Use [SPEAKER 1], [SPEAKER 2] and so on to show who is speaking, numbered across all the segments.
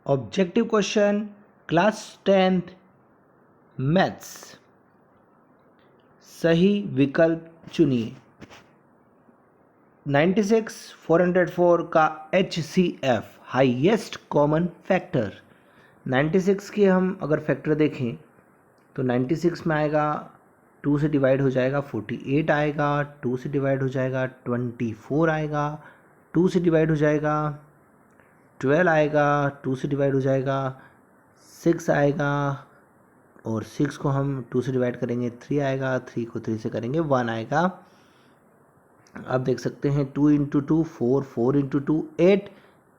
[SPEAKER 1] Objective question class 10th maths. सही विकल्प चुनिए। 96 404 का HCF हाईएस्ट कॉमन फैक्टर। 96 के हम अगर फैक्टर देखें तो 96 में आएगा 2 से डिवाइड हो जाएगा 48 आएगा, 2 से डिवाइड हो जाएगा 24 आएगा, 2 से डिवाइड हो जाएगा 12 आएगा, 2 से डिवाइड हो जाएगा 6 आएगा, और 6 को हम 2 से डिवाइड करेंगे 3 आएगा, 3 को 3 से करेंगे 1 आएगा। आप देख सकते हैं 2 into 2 4, 4 into 2 8,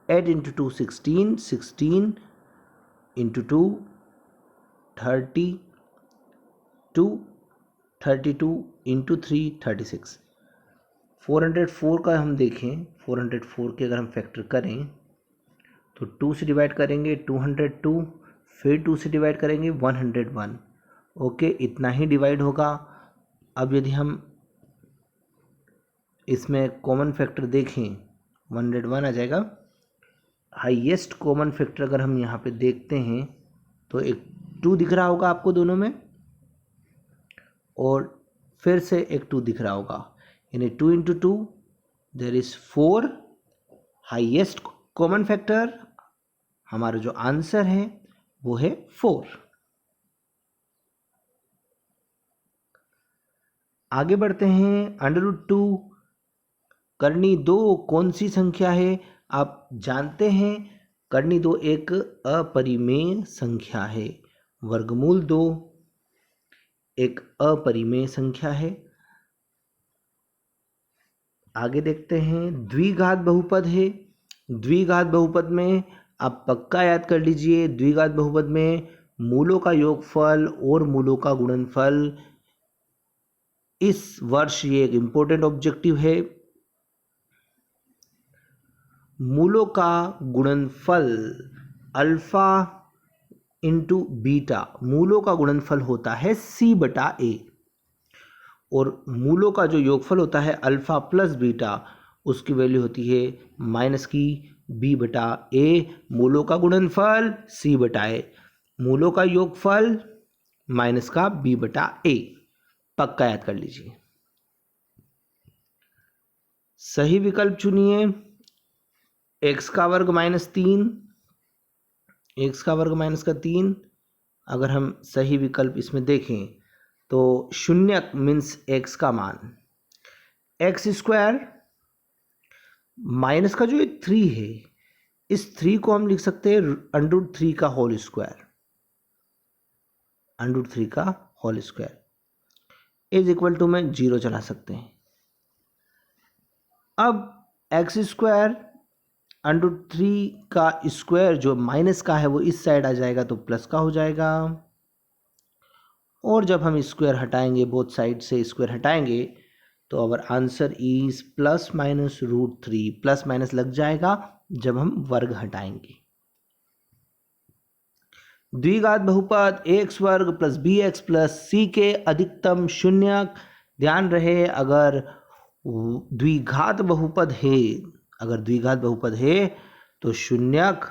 [SPEAKER 1] 8 into 2 16, 16 into 2 32, 32 into 3 36। 404 का हम देखें, 404 के अगर हम फैक्टर करें तो 2 से डिवाइड करेंगे 202, फिर 2 से डिवाइड करेंगे 101। ओके, इतना ही डिवाइड होगा। अब यदि हम इसमें कॉमन फैक्टर देखें 101 आ जाएगा। हाईएस्ट कॉमन फैक्टर अगर हम यहाँ पे देखते हैं तो एक 2 दिख रहा होगा आपको दोनों में, और फिर से एक 2 दिख रहा होगा, यानी 2 into 2 there is 4। Highest common factor हमारा जो आंसर है वो है 4। आगे बढ़ते हैं। √2 करनी 2 कौन सी संख्या है? आप जानते हैं करनी 2 एक अपरिमेय संख्या है। वर्गमूल 2 एक अपरिमेय संख्या है। आगे देखते हैं। द्विघात बहुपद है। द्विघात बहुपद में आप पक्का याद कर लीजिए, द्विघात बहुपद में मूलों का योगफल और मूलों का गुणनफल। इस वर्ष ये एक इम्पोर्टेंट ऑब्जेक्टिव है। मूलों का गुणनफल अल्फा इंटू बीटा, मूलों का गुणनफल होता है C/A, और मूलों का जो योगफल होता है अल्फा प्लस बीटा, उसकी वैल्यू होती है -B/A। मूलों का गुणनफल C/A, मूलों का योगफल -B/A। पक्का याद कर लीजिए। सही विकल्प चुनिए। x का वर्ग -3, x का वर्ग -3। अगर हम सही विकल्प इसमें देखें तो शून्यक मीन्स x का मान, x² माइनस का जो ये 3 है, इस 3 को हम लिख सकते हैं √3 का होल स्क्वायर, √3 का whole square is equal to में 0 चला सकते हैं। अब x² √3 का स्क्वायर जो माइनस का है वो इस साइड आ जाएगा तो प्लस का हो जाएगा, और जब हम स्क्वायर हटाएंगे, बोथ साइड से स्क्वायर हटाएंगे, तो our answer is ±√3। Plus minus लग जाएगा जब हम वर्ग हटाएंगे। द्विघात बहुपद ax वर्ग प्लस bx प्लस c के अधिकतम शून्यक। ध्यान रहे, अगर द्विघात बहुपद है, अगर द्विघात बहुपद है तो शून्यक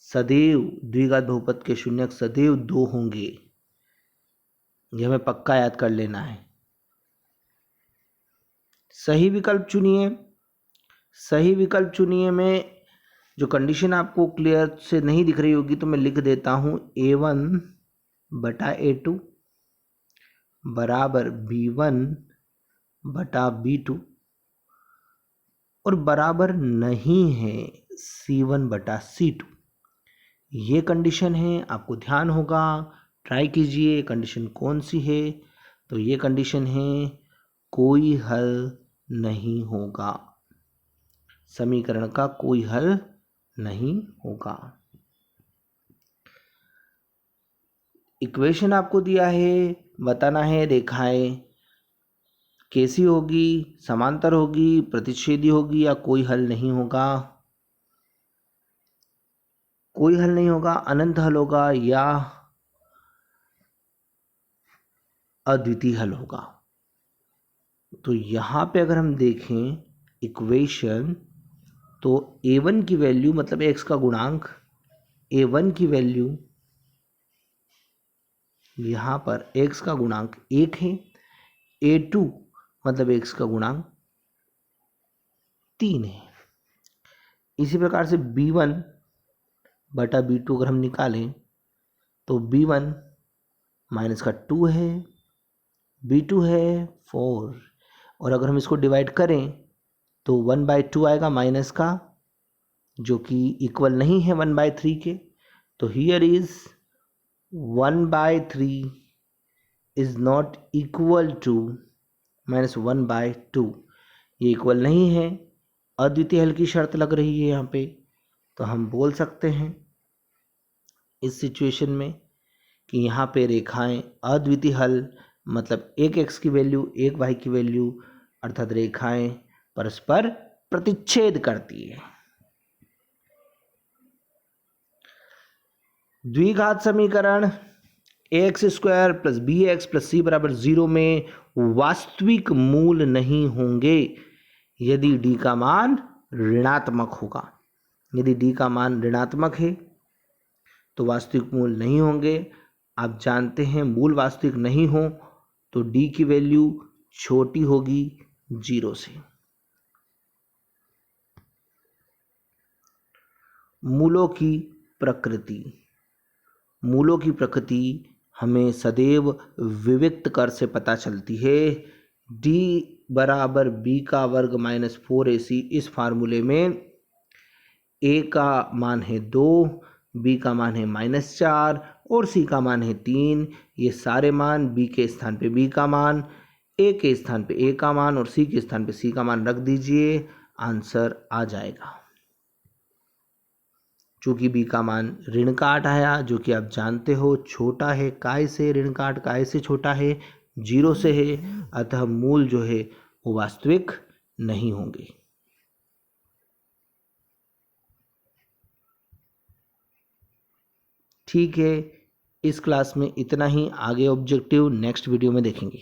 [SPEAKER 1] सदैव, द्विघात बहुपद के शून्यक सदैव 2 होंगे। यह हमें पक्का याद कर लेना है। सही विकल्प चुनिए। सही विकल्प चुनिए में जो कंडीशन आपको क्लियर से नहीं दिख रही होगी तो मैं लिख देता हूँ, A1/A2 बराबर B1/B2 और बराबर नहीं है C1/C2। ये कंडीशन है, आपको ध्यान होगा, ट्राई कीजिए कंडीशन कौन सी है। तो ये कंडीशन है कोई हल नहीं होगा, समीकरण का कोई हल नहीं होगा। इक्वेशन आपको दिया है, बताना है रेखाएं कैसी होगी, समांतर होगी, प्रतिच्छेदी होगी, या कोई हल नहीं होगा। कोई हल नहीं होगा, अनंत हल होगा, या अद्वितीय हल होगा। तो यहाँ पे अगर हम देखें इक्वेशन, तो A1 की वैल्यू मतलब x का गुणांक a1 की वैल्यू यहाँ पर x का गुणांक 1 है, a2 मतलब x का गुणांक 3 है। इसी प्रकार से b1 बटा b2 अगर हम निकालें तो b1 माइनस का 2 है, b2 है 4, और अगर हम इसको डिवाइड करें तो 1/2 आएगा माइनस का, जो कि इक्वल नहीं है 1/3 के। तो here is 1/3 is not equal to -1/2, ये इक्वल नहीं है। अद्वितीय हल की शर्त लग रही है यहाँ पे, तो हम बोल सकते हैं इस सिचुएशन में कि यहाँ पे रेखाएं अद्वितीय हल मतलब एक x की वैल्यू एक y की वैल्यू अर्थात रेखाएं परस्पर प्रतिच्छेद करती है। द्विघात समीकरण ax² + bx + c = 0 में वास्तविक मूल नहीं होंगे यदि d का मान ऋणात्मक होगा। यदि d का मान ऋणात्मक है तो वास्तविक मूल नहीं होंगे। आप जानते हैं मूल वास्तविक नहीं हो तो d की वैल्यू छोटी होगी 0 से। मूलों की प्रकृति, मूलों की प्रकृति हमें सदैव विविक्त कर से पता चलती है। d बराबर b का वर्ग माइनस 4ac, इस फार्मूले में a का मान है 2, b का मान है -4 और c का मान है 3। ये सारे मान b के स्थान पे b का मान, a के स्थान पे a का मान और c के स्थान पे c का मान रख दीजिए, आंसर आ जाएगा। चूँकि b का मान ऋण का 8 आया, जो कि आप जानते हो छोटा है काय से, ऋण का 8 काय से छोटा है 0 से है, अतः मूल जो है वो वास्तविक नहीं होंगे। ठीक है, इस क्लास में इतना ही। आगे ऑब्जेक्टिव नेक्स्ट वीडियो में देखेंगे।